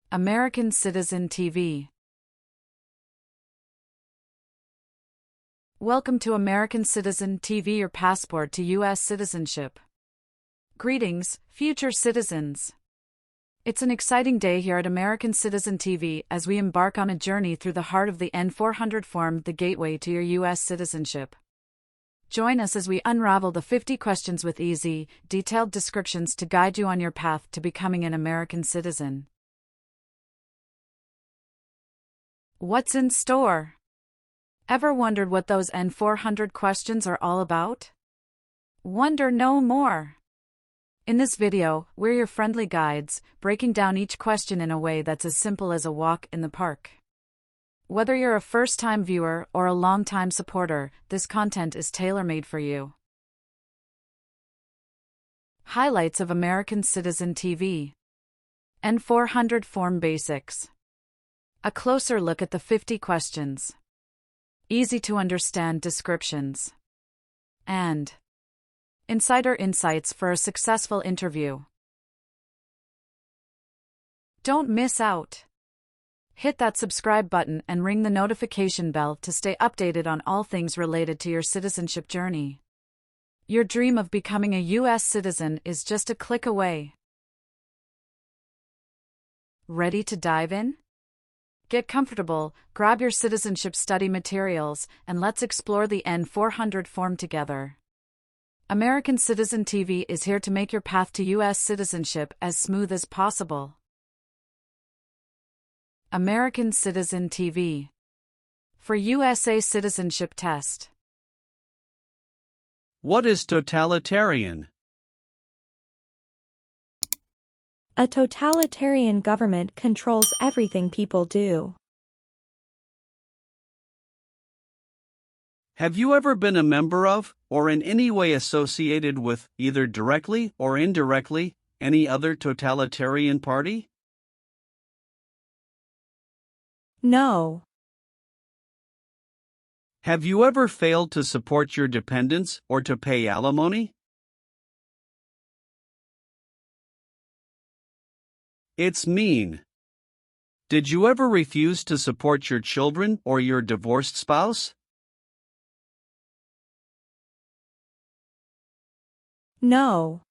American Citizen TV. Welcome to American Citizen TV, your passport to US citizenship. Greetings, future citizens. It's an exciting day here at American Citizen TV as we embark on a journey through the heart of the N400 form, the gateway to your US citizenship. Join us as we unravel the 50 questions with easy, detailed descriptions to guide you on your path to becoming an American citizen. What's in store? Ever wondered what those N400 questions are all about? Wonder no more. In this video, we're your friendly guides, breaking down each question in a way that's as simple as a walk in the park. Whether you're a first-time viewer or a long-time supporter, this content is tailor-made for you. Highlights of American Citizen TV. N400 Form Basics. A closer look at the 50 questions. Easy-to-understand descriptions. And insider insights for a successful interview. Don't miss out. Hit that subscribe button and ring the notification bell to stay updated on all things related to your citizenship journey. Your dream of becoming a US citizen is just a click away. Ready to dive in? Get comfortable, grab your citizenship study materials, and let's explore the N400 form together. American Citizen TV is here to make your path to US citizenship as smooth as possible. American Citizen TV. For USA Citizenship Test. What is totalitarian? A totalitarian government controls everything people do. Have you ever been a member of, or in any way associated with, either directly or indirectly, any other totalitarian party? No. Have you ever failed to support your dependents or to pay alimony? It's mean. Did you ever refuse to support your children or your divorced spouse? No.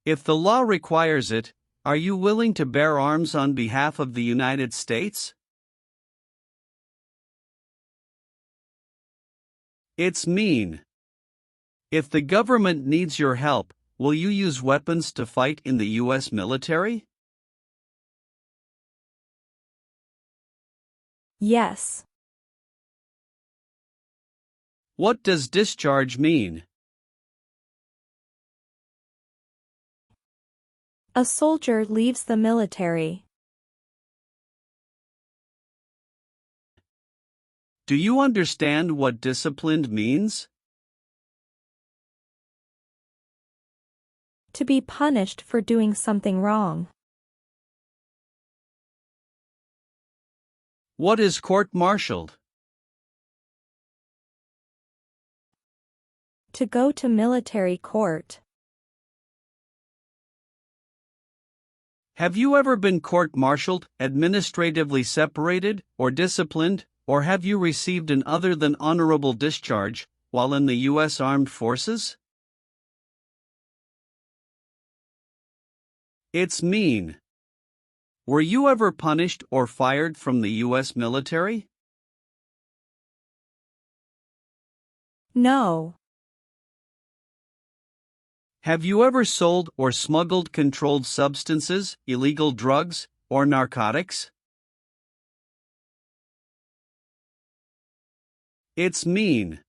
If the law requires it, are you willing to bear arms on behalf of the United States? It's mean. If the government needs your help, will you use weapons to fight in the U.S. military? Yes. What does discharge mean? A soldier leaves the military. Do you understand what disciplined means? To be punished for doing something wrong. What is court-martialed? To go to military court. Have you ever been court-martialed, administratively separated, or disciplined, or have you received an other than honorable discharge while in the U.S. Armed Forces? It's mean. Were you ever punished or fired from the U.S. military? No. Have you ever sold or smuggled controlled substances, illegal drugs, or narcotics? It's mean.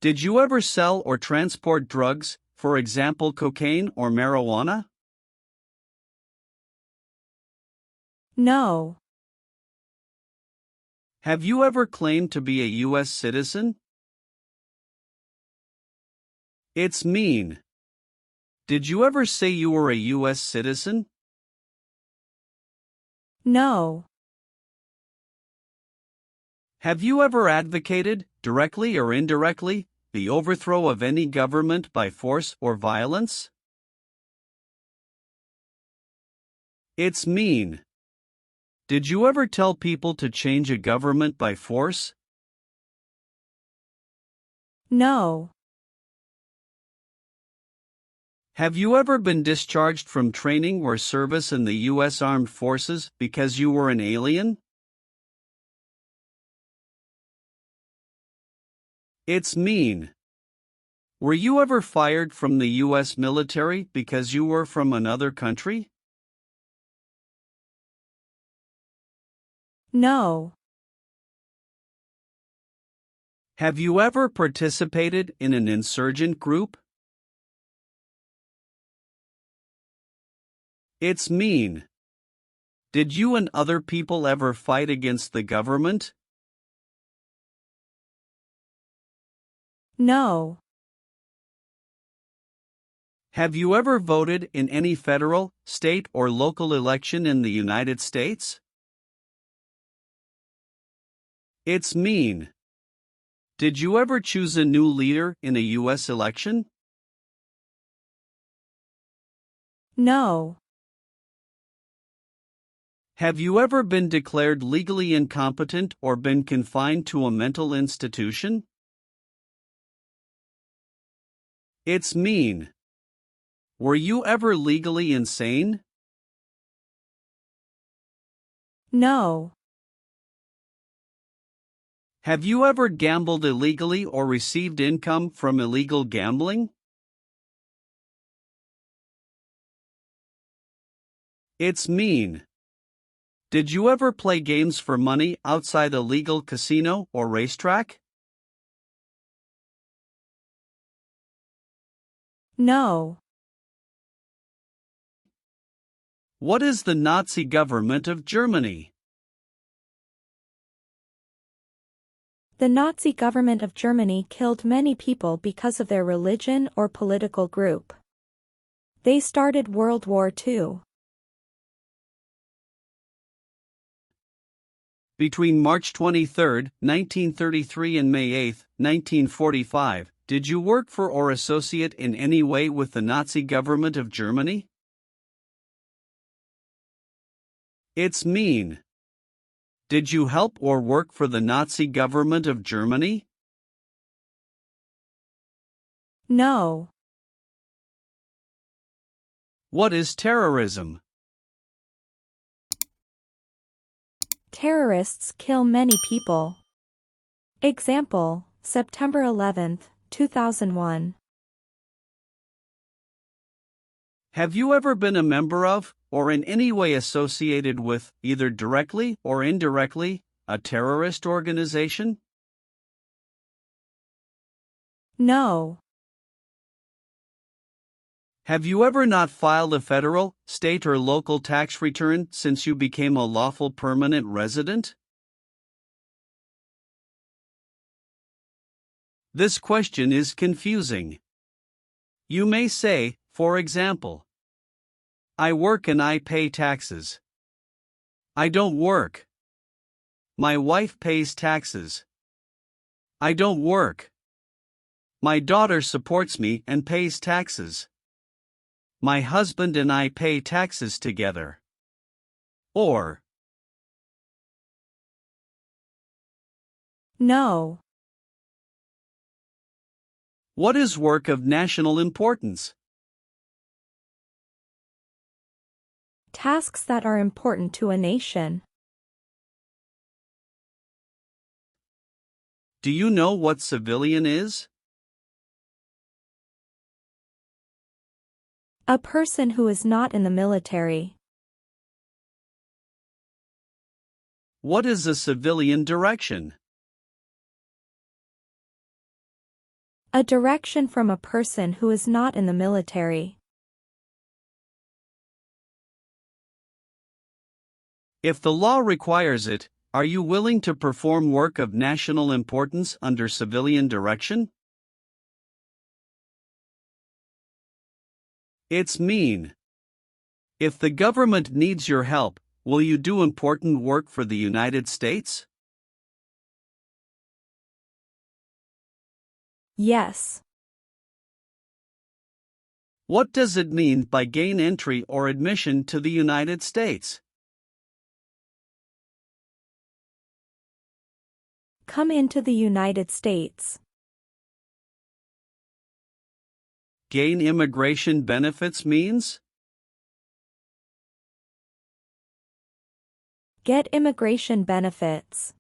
Did you ever sell or transport drugs, for example cocaine or marijuana? No. Have you ever claimed to be a U.S. citizen? It's mean. Did you ever say you were a U.S. citizen? No. Have you ever advocated, directly or indirectly, the overthrow of any government by force or violence? It's mean. Did you ever tell people to change a government by force? No. Have you ever been discharged from training or service in the U.S. Armed Forces because you were an alien? It's mean. Were you ever fired from the U.S. military because you were from another country? No. Have you ever participated in an insurgent group? It's mean. Did you and other people ever fight against the government? No. Have you ever voted in any federal, state, or local election in the United States? It's mean. Did you ever choose a new leader in a U.S. election? No. Have you ever been declared legally incompetent or been confined to a mental institution? It's mean. Were you ever legally insane? No. Have you ever gambled illegally or received income from illegal gambling? It's mean. Did you ever play games for money outside a legal casino or racetrack? No. What is the Nazi government of Germany? The Nazi government of Germany killed many people because of their religion or political group. They started World War II. Between March 23, 1933 and May 8, 1945, did you work for or associate in any way with the Nazi government of Germany? It's mean. Did you help or work for the Nazi government of Germany? No. What is terrorism? Terrorists kill many people. Example, September 11, 2001. Have you ever been a member of, or in any way associated with, either directly or indirectly, a terrorist organization? No. Have you ever not filed a federal, state, or local tax return since you became a lawful permanent resident? This question is confusing. You may say, for example, I work and I pay taxes. I don't work. My wife pays taxes. I don't work. My daughter supports me and pays taxes. My husband and I pay taxes together. Or, No. what is work of national importance? Tasks that are important to a nation. Do you know what civilian is? A person who is not in the military. What is a civilian direction? A direction from a person who is not in the military. If the law requires it, are you willing to perform work of national importance under civilian direction? It's mean. If the government needs your help, will you do important work for the United States? Yes. What does it mean by gain entry or admission to the United States? Come into the United States. Gain immigration benefits means? Get immigration benefits.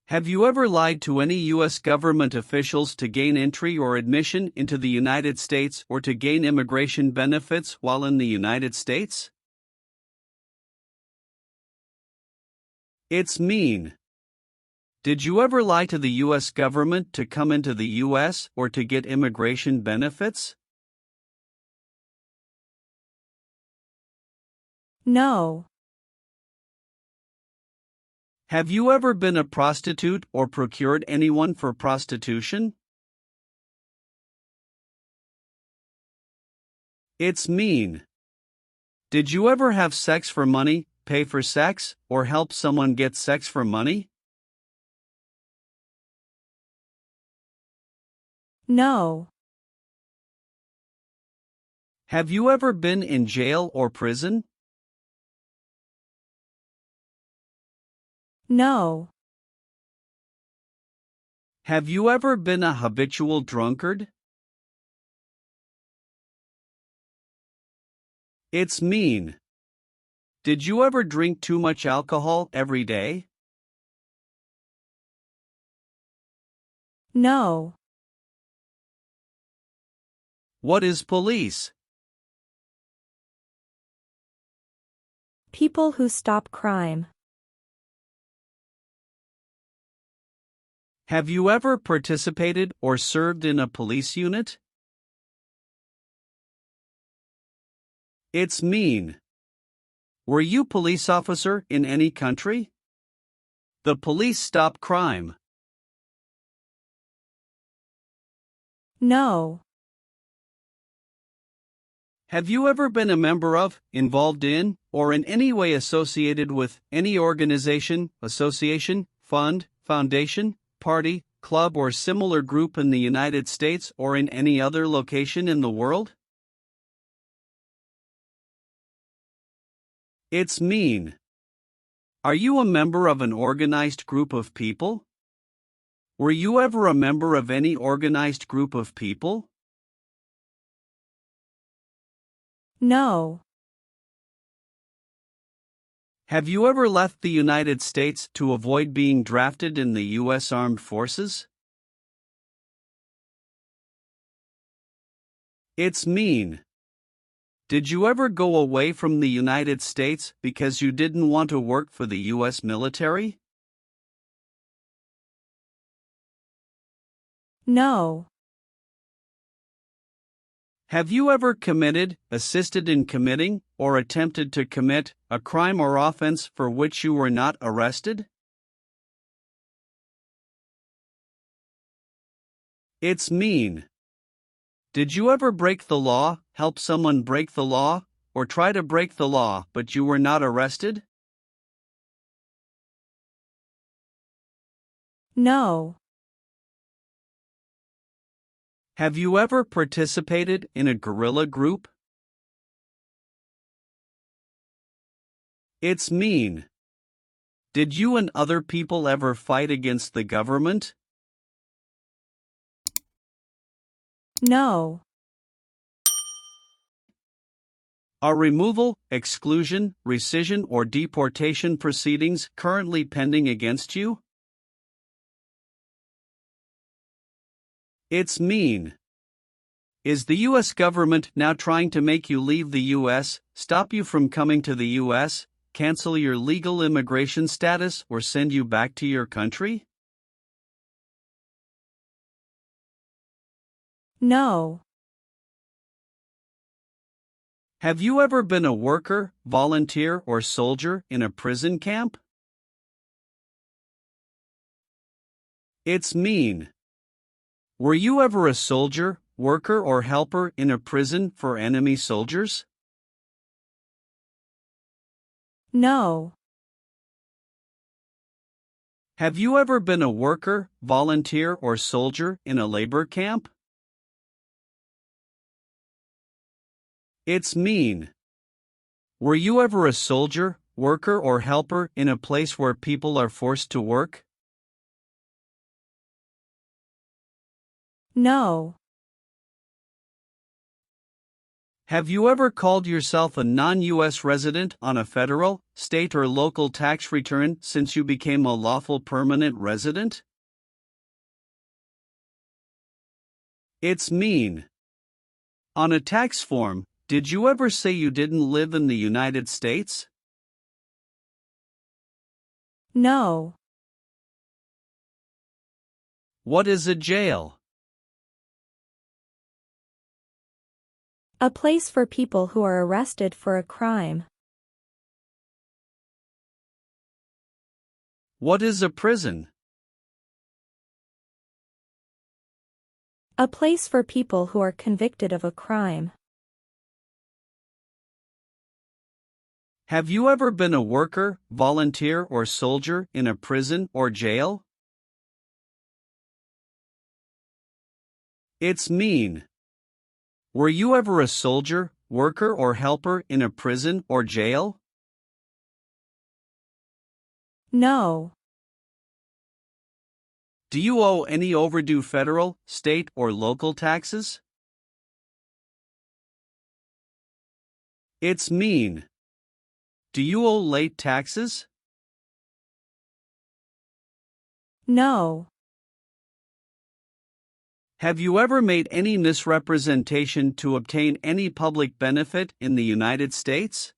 Have you ever lied to any U.S. government officials to gain entry or admission into the United States or to gain immigration benefits while in the United States? It's mean. Did you ever lie to the U.S. government to come into the U.S. or to get immigration benefits? No. Have you ever been a prostitute or procured anyone for prostitution? It's mean. Did you ever have sex for money, pay for sex, or help someone get sex for money? No. Have you ever been in jail or prison? No. Have you ever been a habitual drunkard? It's mean. Did you ever drink too much alcohol every day? No. What is police? People who stop crime. Have you ever participated or served in a police unit? It's mean. Were you police officer in any country? The police stop crime. No. Have you ever been a member of, involved in, or in any way associated with any organization, association, fund, foundation, party, club, or similar group in the United States or in any other location in the world? It's mean. Are you a member of an organized group of people? Were you ever a member of any organized group of people? No. Have you ever left the United States to avoid being drafted in the U.S. Armed Forces? It's mean. Did you ever go away from the United States because you didn't want to work for the U.S. military? No. Have you ever committed, assisted in committing, or attempted to commit a crime or offense for which you were not arrested? It's mean. Did you ever break the law, help someone break the law, or try to break the law but you were not arrested? No. Have you ever participated in a guerrilla group? It's mean. Did you and other people ever fight against the government? No. Are removal, exclusion, rescission, or deportation proceedings currently pending against you? It's mean. Is the U.S. government now trying to make you leave the U.S., stop you from coming to the U.S., cancel your legal immigration status, or send you back to your country? No. Have you ever been a worker, volunteer, or soldier in a prison camp? It's mean. Were you ever a soldier, worker, or helper in a prison for enemy soldiers? No. Have you ever been a worker, volunteer, or soldier in a labor camp? It's mean. Were you ever a soldier, worker, or helper in a place where people are forced to work? No. Have you ever called yourself a non-US resident on a federal, state, or local tax return since you became a lawful permanent resident? It's mean. On a tax form, did you ever say you didn't live in the United States? No. What is a jail? A place for people who are arrested for a crime. What is a prison? A place for people who are convicted of a crime. Have you ever been a worker, volunteer, or soldier in a prison or jail? It's mean. Were you ever a soldier, worker, or helper in a prison or jail? No. Do you owe any overdue federal, state, or local taxes? It's mean. Do you owe late taxes? No. Have you ever made any misrepresentation to obtain any public benefit in the United States?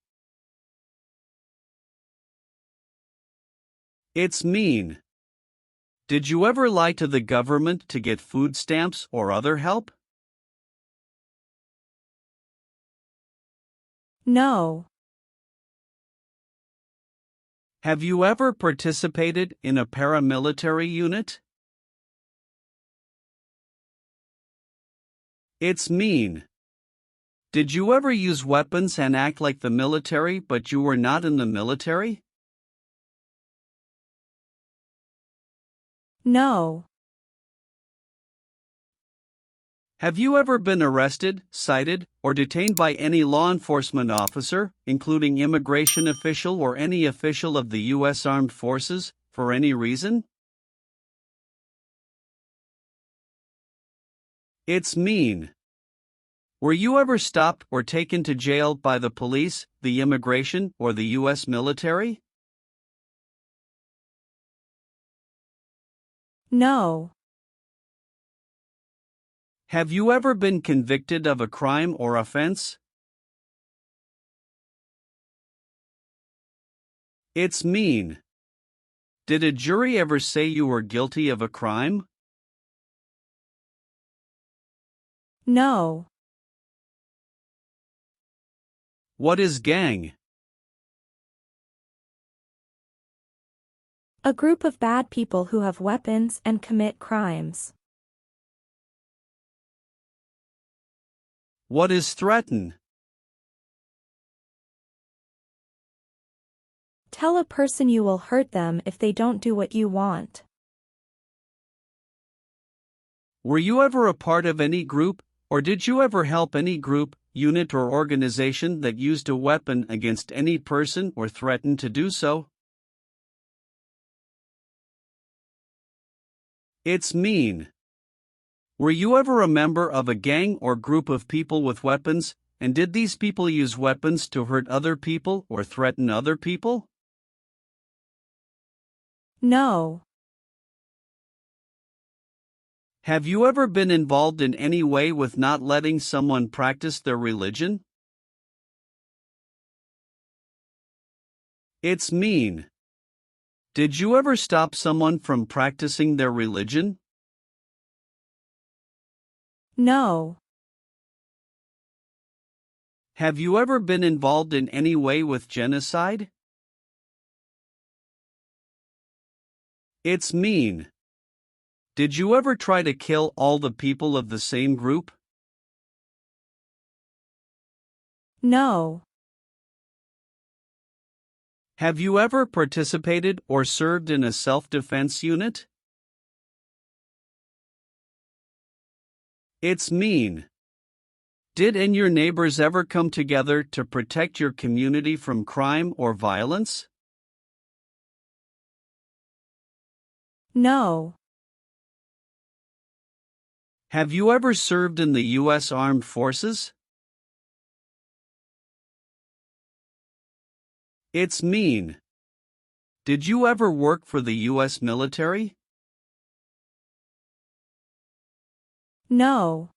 It's mean. Did you ever lie to the government to get food stamps or other help? No. Have you ever participated in a paramilitary unit? It's mean. Did you ever use weapons and act like the military but you were not in the military? No. Have you ever been arrested, cited, or detained by any law enforcement officer, including immigration official or any official of the U.S. Armed Forces, for any reason? It's mean. Were you ever stopped or taken to jail by the police, the immigration, or the U.S. military? No. Have you ever been convicted of a crime or offense? It's mean. Did a jury ever say you were guilty of a crime? No. What is gang? A group of bad people who have weapons and commit crimes. What is threaten? Tell a person you will hurt them if they don't do what you want. Were you ever a part of any group, or did you ever help any group, unit, or organization that used a weapon against any person or threatened to do so? It's mean. Were you ever a member of a gang or group of people with weapons, and did these people use weapons to hurt other people or threaten other people? No. Have you ever been involved in any way with not letting someone practice their religion? It's mean. Did you ever stop someone from practicing their religion? No. Have you ever been involved in any way with genocide? It's mean. Did you ever try to kill all the people of the same group? No. Have you ever participated or served in a self-defense unit? It's mean. Did and your neighbors ever come together to protect your community from crime or violence? No. Have you ever served in the U.S. Armed Forces? It's mean. Did you ever work for the U.S. military? No.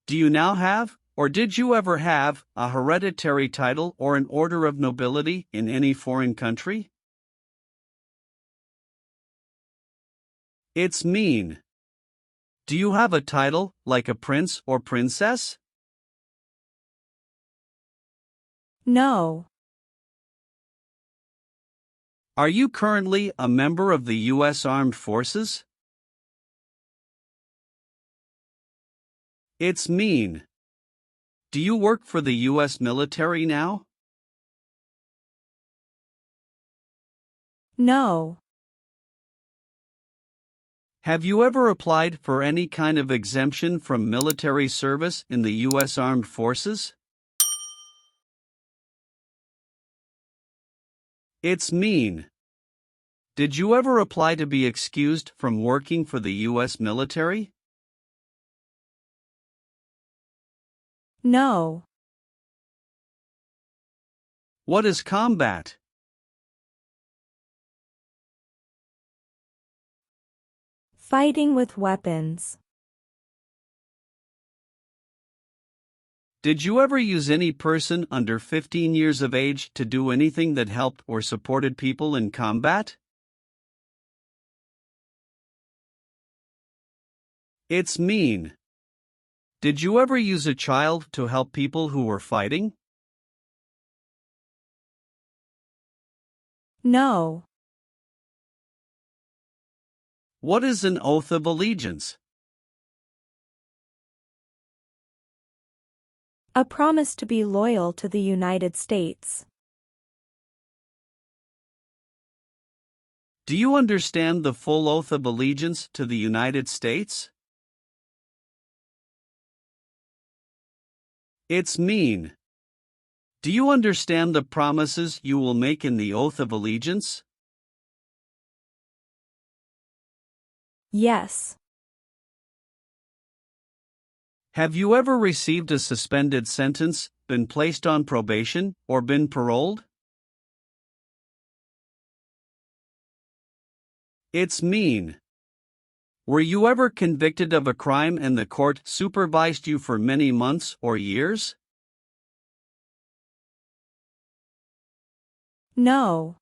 Do you now have, or did you ever have, a hereditary title or an order of nobility in any foreign country? It's mean. Do you have a title, like a prince or princess? No. Are you currently a member of the U.S. Armed Forces? It's mean. Do you work for the U.S. military now? No. Have you ever applied for any kind of exemption from military service in the U.S. Armed Forces? It's mean. Did you ever apply to be excused from working for the U.S. military? No. What is combat? Fighting with weapons. Did you ever use any person under 15 years of age to do anything that helped or supported people in combat? It's mean. Did you ever use a child to help people who were fighting? No. What is an oath of allegiance? A promise to be loyal to the United States. Do you understand the full oath of allegiance to the United States? It's mean. Do you understand the promises you will make in the oath of allegiance? Yes. Have you ever received a suspended sentence, been placed on probation, or been paroled? It's mean. Were you ever convicted of a crime and the court supervised you for many months or years? No.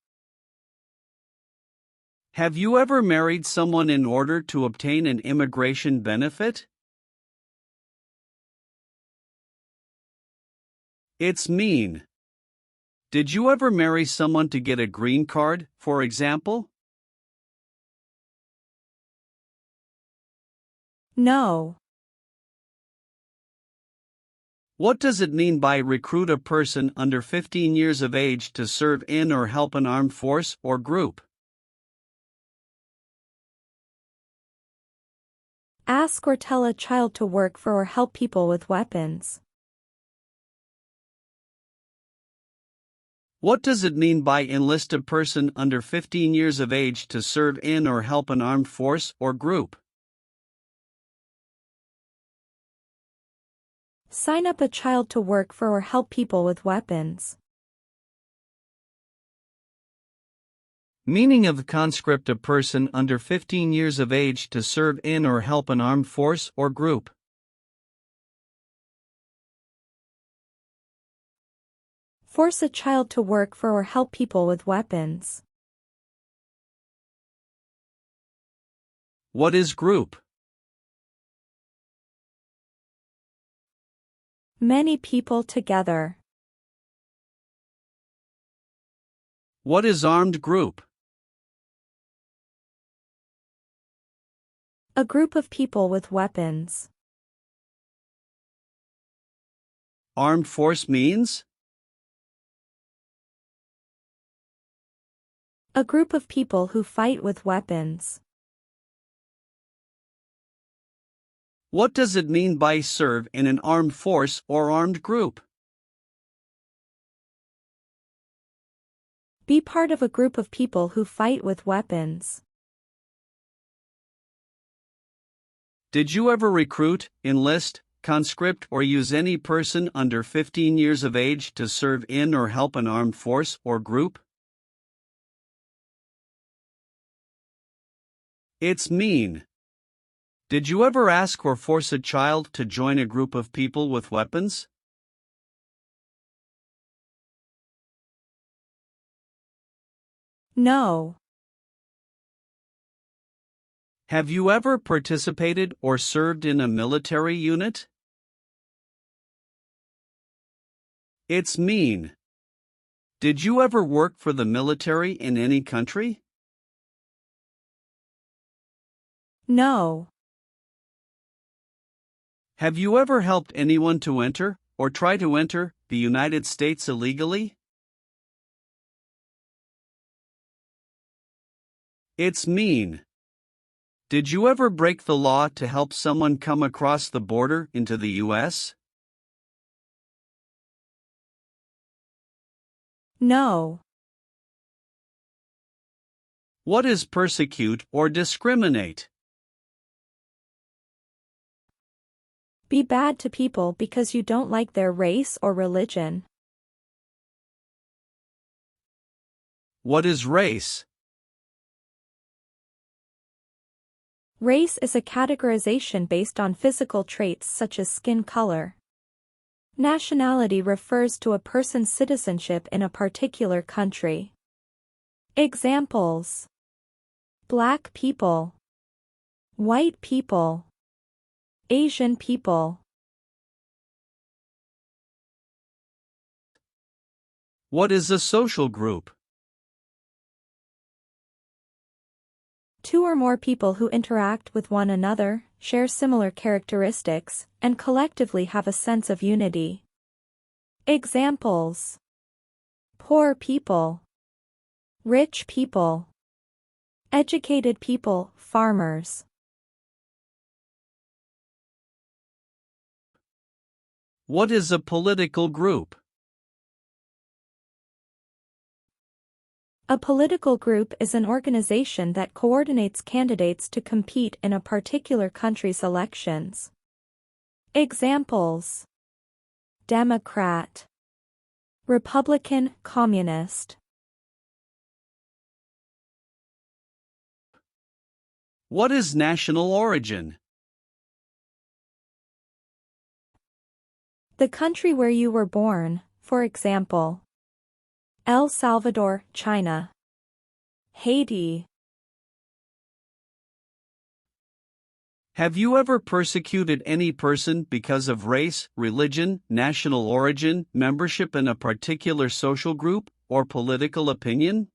Have you ever married someone in order to obtain an immigration benefit? It's mean. Did you ever marry someone to get a green card, for example? No. What does it mean by recruit a person under 15 years of age to serve in or help an armed force or group? Ask or tell a child to work for or help people with weapons. What does it mean by enlist a person under 15 years of age to serve in or help an armed force or group? Sign up a child to work for or help people with weapons. Meaning of the conscript: a person under 15 years of age to serve in or help an armed force or group. Force a child to work for or help people with weapons. What is group? Many people together. What is armed group? A group of people with weapons. Armed force means? A group of people who fight with weapons. What does it mean by serve in an armed force or armed group? Be part of a group of people who fight with weapons. Did you ever recruit, enlist, conscript, or use any person under 15 years of age to serve in or help an armed force or group? It's mean. Did you ever ask or force a child to join a group of people with weapons? No. Have you ever participated or served in a military unit? It's mean. Did you ever work for the military in any country? No. Have you ever helped anyone to enter, or try to enter, the United States illegally? It's mean. Did you ever break the law to help someone come across the border into the U.S.? No. What is persecute or discriminate? Be bad to people because you don't like their race or religion. What is race? Race is a categorization based on physical traits such as skin color. Nationality refers to a person's citizenship in a particular country. Examples: Black people, white people, Asian people. What is a social group? Two or more people who interact with one another, share similar characteristics, and collectively have a sense of unity. Examples: poor people, rich people, educated people, farmers. What is a political group? A political group is an organization that coordinates candidates to compete in a particular country's elections. Examples: Democrat, Republican, Communist. What is national origin? The country where you were born, for example, El Salvador, China. Haiti. Have you ever persecuted any person because of race, religion, national origin, membership in a particular social group, or political opinion?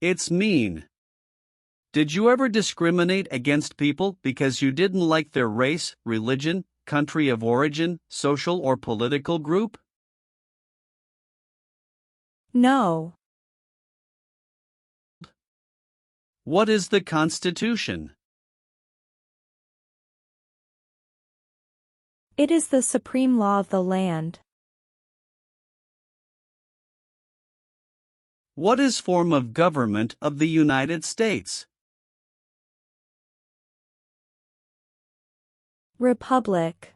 It's mean. Did you ever discriminate against people because you didn't like their race, religion, country of origin, social or political group? No. What is the Constitution? It is the supreme law of the land. What is form of government of the United States? Republic.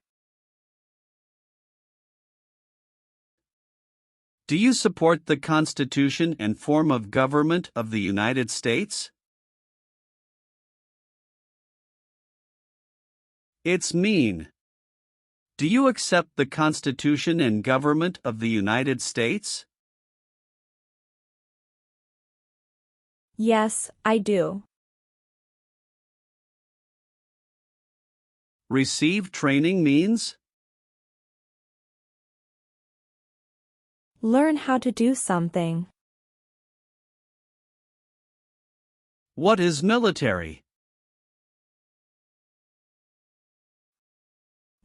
Do you support the Constitution and form of government of the United States? It's mean. Do you accept the Constitution and government of the United States? Yes, I do. Receive training means? Learn how to do something. What is military?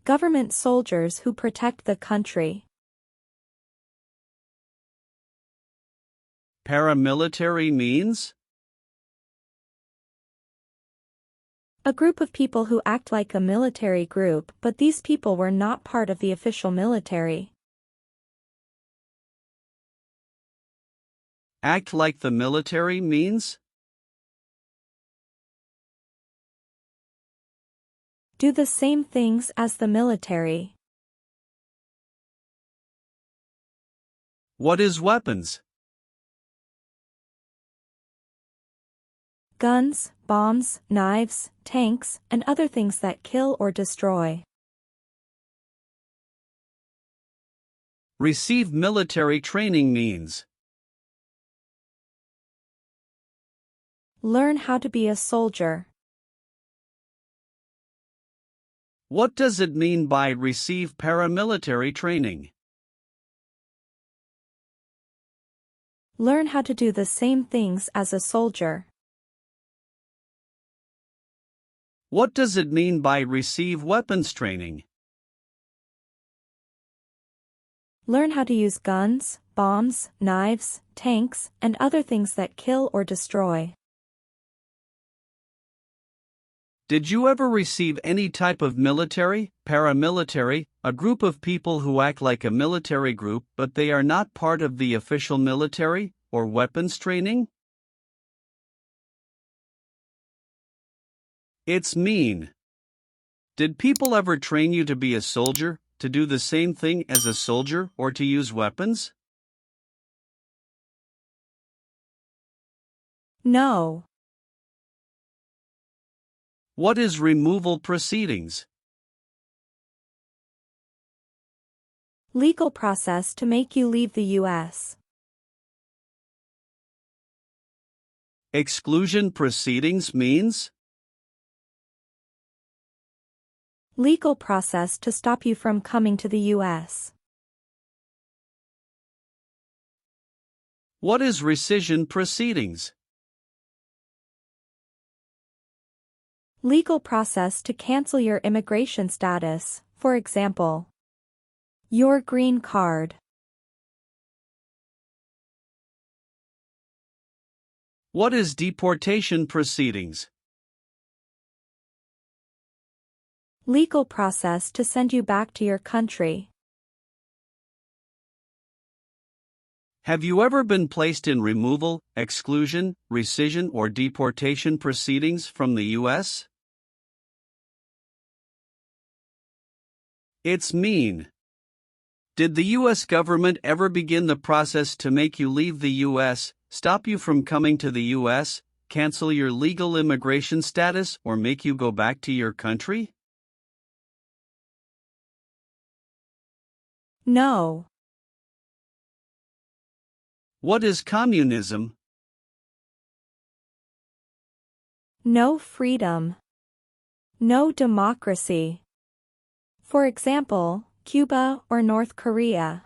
Government soldiers who protect the country. Paramilitary means? A group of people who act like a military group, but these people were not part of the official military. Act like the military means? Do the same things as the military. What is weapons? Guns, bombs, knives, tanks, and other things that kill or destroy. Receive military training means? Learn how to be a soldier. What does it mean by receive paramilitary training? Learn how to do the same things as a soldier. What does it mean by receive weapons training? Learn how to use guns, bombs, knives, tanks, and other things that kill or destroy. Did you ever receive any type of military, paramilitary, a group of people who act like a military group but they are not part of the official military, or weapons training? It's mean. Did people ever train you to be a soldier, to do the same thing as a soldier, or to use weapons? No. What is removal proceedings? Legal process to make you leave the U.S. Exclusion proceedings means? Legal process to stop you from coming to the U.S. What is rescission proceedings? Legal process to cancel your immigration status, for example, your green card. What is deportation proceedings? Legal process to send you back to your country. Have you ever been placed in removal, exclusion, rescission, or deportation proceedings from the U.S.? It's mean. Did the U.S. government ever begin the process to make you leave the U.S., stop you from coming to the U.S., cancel your legal immigration status, or make you go back to your country? No. What is communism? No freedom. No democracy. For example, Cuba or North Korea.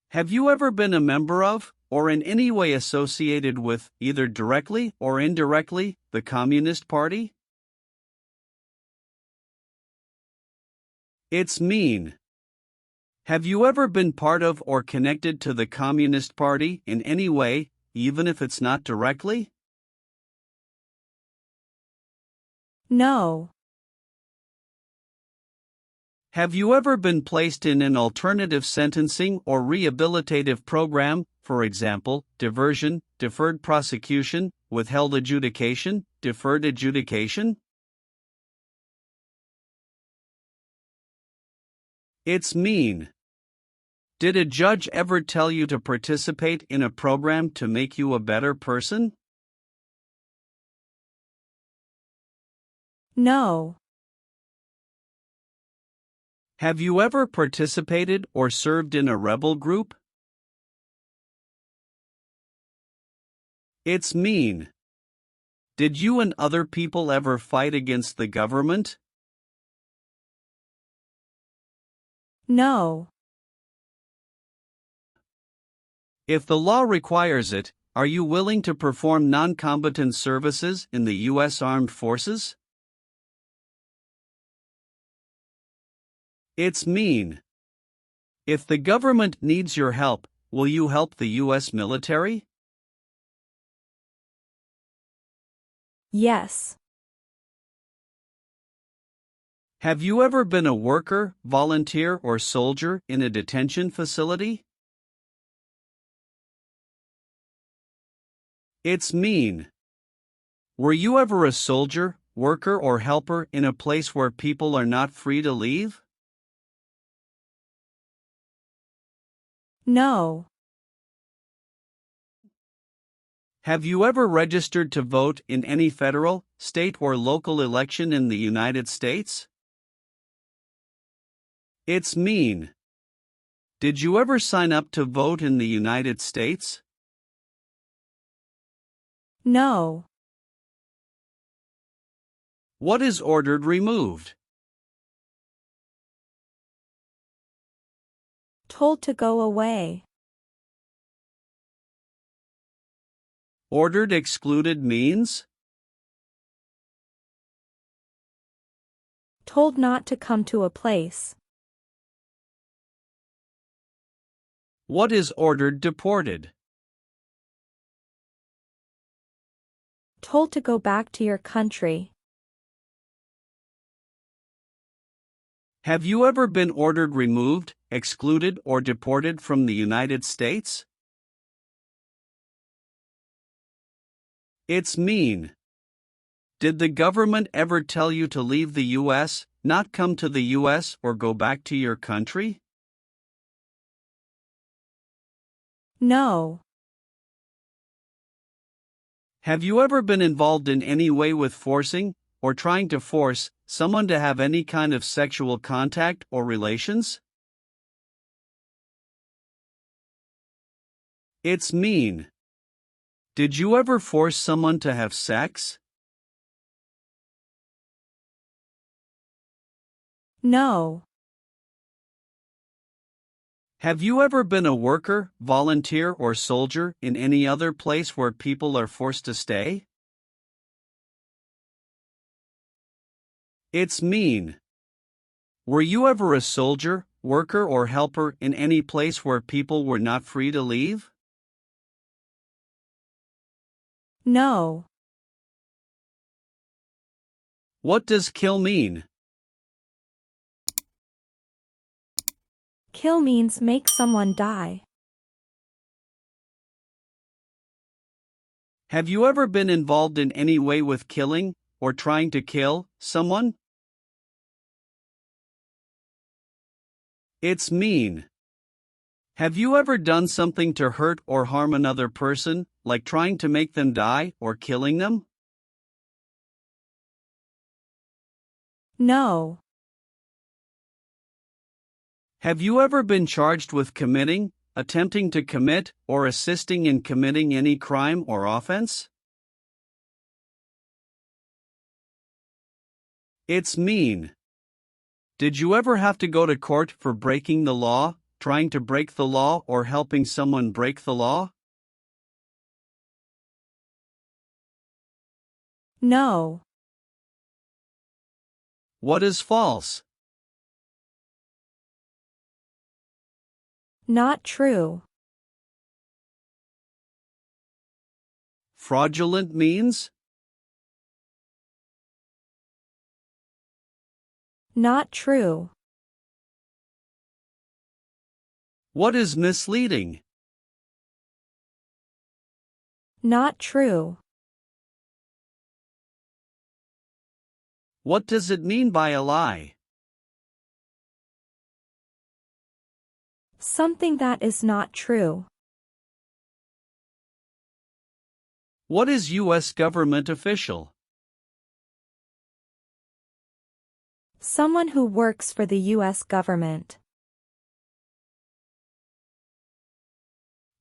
Have you ever been a member of, or in any way associated with, either directly or indirectly, the Communist Party? It's mean. Have you ever been part of or connected to the Communist Party in any way, even if it's not directly? No. Have you ever been placed in an alternative sentencing or rehabilitative program, for example, diversion, deferred prosecution, withheld adjudication, deferred adjudication? It's mean. Did a judge ever tell you to participate in a program to make you a better person? No. Have you ever participated or served in a rebel group? It's mean. Did you and other people ever fight against the government? No. If the law requires it, are you willing to perform non-combatant services in the U.S. Armed Forces? It's mean. If the government needs your help, will you help the U.S. military? Yes. Have you ever been a worker, volunteer, or soldier in a detention facility? It's mean. Were you ever a soldier, worker, or helper in a place where people are not free to leave? No. Have you ever registered to vote in any federal, state, or local election in the United States? It's mean. Did you ever sign up to vote in the United States? No. What is ordered removed? Told to go away. Ordered excluded means? Told not to come to a place. What is ordered deported? Told to go back to your country. Have you ever been ordered removed, excluded, or deported from the United States? It's mean. Did the government ever tell you to leave the U.S., not come to the U.S., or go back to your country? No. Have you ever been involved in any way with forcing, or trying to force, someone to have any kind of sexual contact or relations? It's mean. Did you ever force someone to have sex? No. Have you ever been a worker, volunteer, or soldier in any other place where people are forced to stay? It's mean. Were you ever a soldier, worker, or helper in any place where people were not free to leave? No. What does kill mean? Kill means make someone die. Have you ever been involved in any way with killing, or trying to kill, someone? It's mean. Have you ever done something to hurt or harm another person, like trying to make them die or killing them? No. Have you ever been charged with committing, attempting to commit, or assisting in committing any crime or offense? It's mean. Did you ever have to go to court for breaking the law, trying to break the law, or helping someone break the law? No. What is false? Not true. Fraudulent means? Not true. What is misleading? Not true. What does it mean by a lie? Something that is not true. What is U.S. government official? Someone who works for the U.S. government.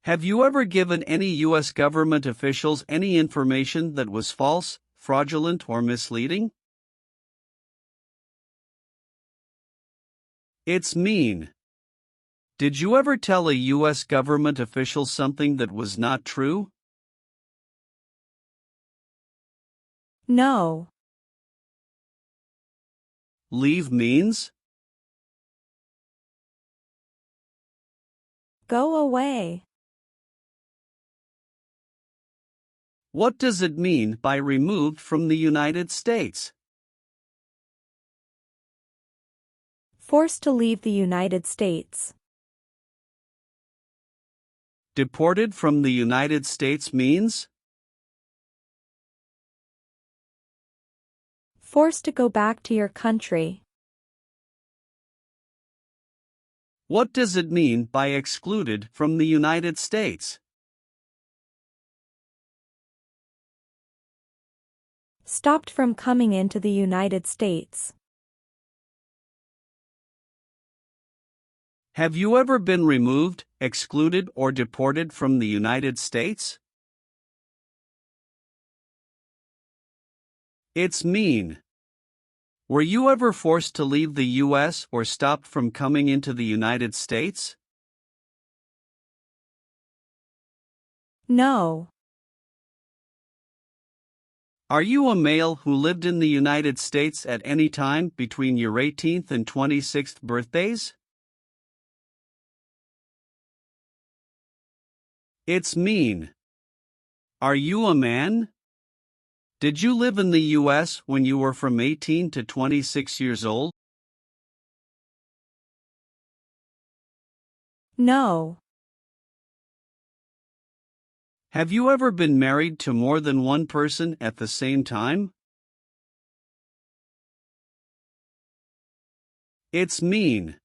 Have you ever given any U.S. government officials any information that was false, fraudulent, or misleading? It's mean. Did you ever tell a U.S. government official something that was not true? No. Leave means? Go away. What does it mean by removed from the United States? Forced to leave the United States. Deported from the United States means? Forced to go back to your country. What does it mean by excluded from the United States? Stopped from coming into the United States. Have you ever been removed, excluded, or deported from the United States? It's mean. Were you ever forced to leave the U.S. or stopped from coming into the United States? No. Are you a male who lived in the United States at any time between your 18th and 26th birthdays? It's mean. Are you a man? Did you live in the U.S. when you were from 18 to 26 years old? No. Have you ever been married to more than one person at the same time? It's mean.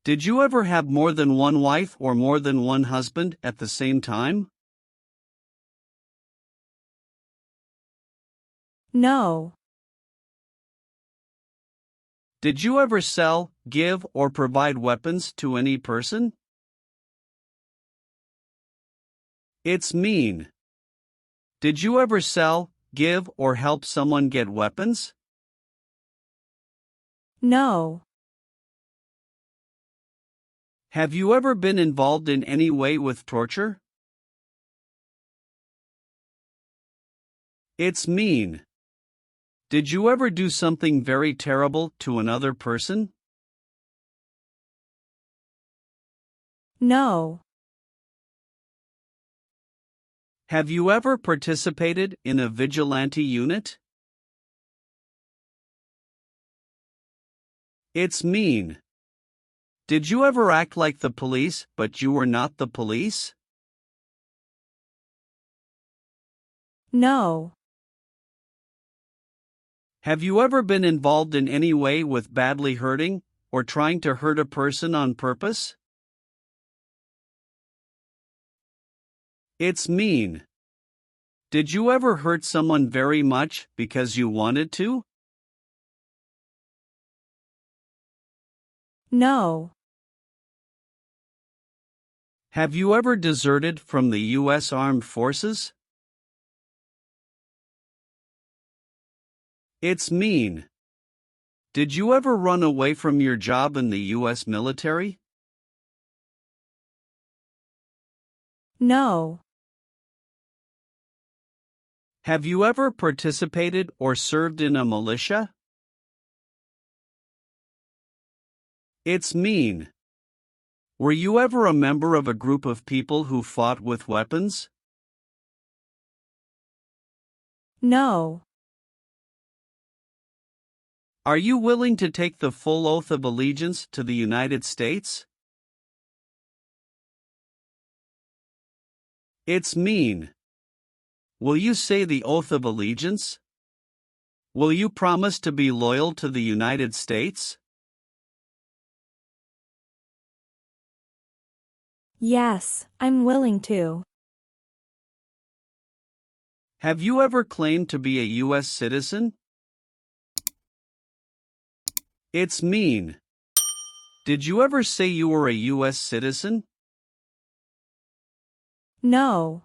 Did you ever have more than one wife or more than one husband at the same time? No. Did you ever sell, give, or provide weapons to any person? It's mean. Did you ever sell, give, or help someone get weapons? No. Have you ever been involved in any way with torture? It's mean. Did you ever do something very terrible to another person? No. Have you ever participated in a vigilante unit? It's mean. Did you ever act like the police but you were not the police? No. Have you ever been involved in any way with badly hurting or trying to hurt a person on purpose? It's mean. Did you ever hurt someone very much because you wanted to? No. Have you ever deserted from the U.S. Armed Forces? It's mean. Did you ever run away from your job in the U.S. military? No. Have you ever participated or served in a militia? It's mean. Were you ever a member of a group of people who fought with weapons? No. Are you willing to take the full oath of allegiance to the United States? It's mean. Will you say the oath of allegiance? Will you promise to be loyal to the United States? Yes, I'm willing to. Have you ever claimed to be a U.S. citizen? It's mean. Did you ever say you were a U.S. citizen? No.